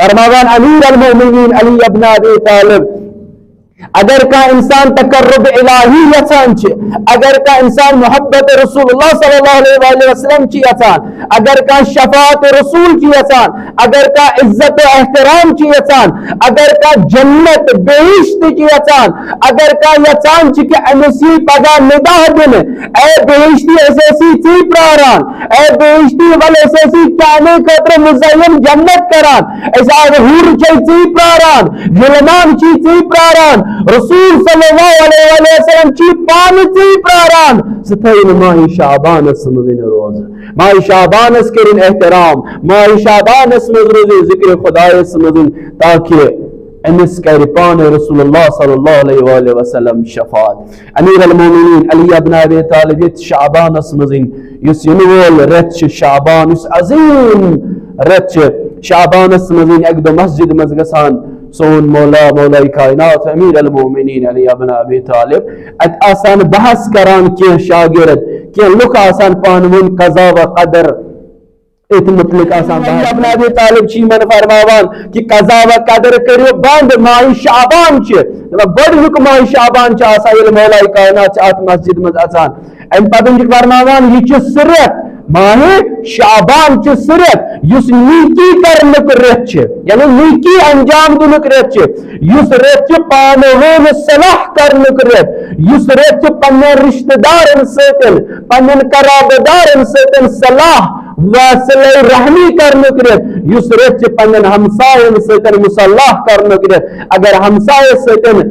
फरमावान अमीर अल मोमिनीन अली इब्न अबी तालिब अगर का इंसान तकर्रुब इलाही यचान च, अगर का इंसान मोहब्बत रसूलुल्लाह सल्लल्लाहु अलैहि वसल्लम की यचान, अगर का शफाअत रसूल की यचान, अगर का इज्जत एहतराम की यचान, अगर का जन्नत बेहिश्त की यचान, अगर का यचान च कि अमसी पगा निदाह दिन ए बेहिश्ती ऐसी ची प्रारान ए बेहिश्ती वल ऐसी चाने खतर मुज़य्यन जन्नत करान ऐसा हूर ची प्रारान गिलमान ची प्रारान रसूल सल्लल्लाहु अलैहि वसल्लम ची पान ची प्रारान सतैन माह शाबान समझिन रोज माह शाबान करिन एहतराम माह शाबान समझ जिक्र खुदा समझिन ताकि अमिस कर पान रसूलुल्लाह सल्लल्लाहु अलैहि वसल्लम शफात अमीर अल मोमिनीन अली इब्न अबी तालिब शाबान समझिन युस यनवल रत शाबान युस अजीम रत शाबान समझिन एक दो मस्जिद मज गसान सोन मौला मौलाई कायनात अमीर अल मोमिनीन अली इब्न अबी तालिब अत आसान बहस करान के शागिर्द के लुक आसान पानवन कज़ा व कदर इत मुतलिक आसान बहस इब्न अबी तालिब छी मन फरमावान कि कज़ा व कदर करियो बंद माह शाबान छ बड़ लुक माह शाबान छ आसा ये मौलाई कायनात अत मस्जिद मज आसान एम पदन छ फरमावान ये छ सिरत माह शाबान च सिरत युस नीकी करनुक रेत छ यानी नीकी अंजाम दुनुक रेत छ युस रेत छ पानवन सलाह करनुक रेत युस रेत छ पन्ने रिश्तेदारन सतन पन्ने कराबदारन सतन सलाह वासले रहमी करनुक रेत युस रेत छ पन्ने हमसायन सतन मुसल्लाह करनुक रेत अगर हमसाय सतन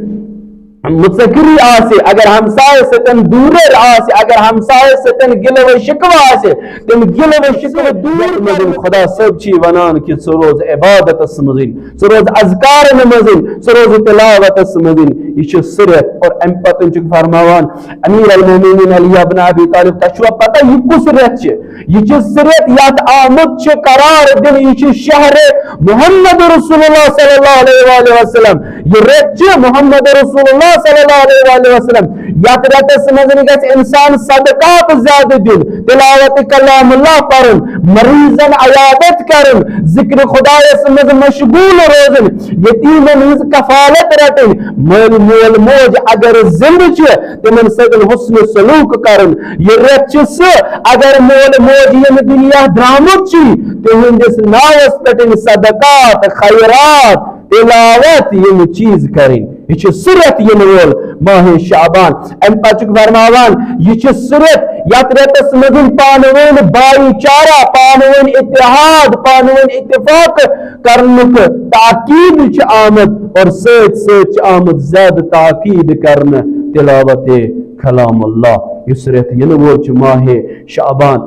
मुतकरी आसे अगर हमसाय सतन दूर आसे अगर हमसाय सतन गिल व शिकवा आसे तुम गिल व शिकवा दूर मजिन खुदा सब छी वनान कि सरोज इबादत मजिन सरोज अज़कार मजिन सरोज तिलावत मजिन ये सिरत और अम पतन छ फरमावान अमीर अल मोमिनीन अली इब्न अबी तालिब तशवा पता ये कुस रेत छ ये सिरत यात आमद छ करार दिन ये शहर मोहम्मद रसूलुल्लाह सल्लल्लाहु अलैहि वसल्लम ये रेत छ मोहम्मद रसूलुल्लाह सल्लल्लाहु अलैहि वसल्लम यात रेतस मजन गस इंसान सदकात ज्यादा दिन तिलावत कलामुल्लाह पढ़न मरीजन अयादत करन जिक्र खुदायस मज मशगूल रोजन यतीमन हिज कफालत रटन मोल मोल मोज अगर जिंद छ तिमन सदन हुस्न सलूक करन ये रेत छ अगर मोल मोज यम दुनिया द्रामुत छी तिहंदिस नावस पटन सदकात खैरात तिलावत यम चीज करें ये सिरत ये वोल माह शाबान अम पचुक फरमावान ये सिरत यत रेतस मजिन पानवन भाईचारा पानवन इत्तेहाद पानवन इत्तेफाक करनुक ताकीद आमद और सच सच आमद ज्यादा ताकीद करन तिलावत कलामुल्लाह ये सिरत ये वोल माह शाबान।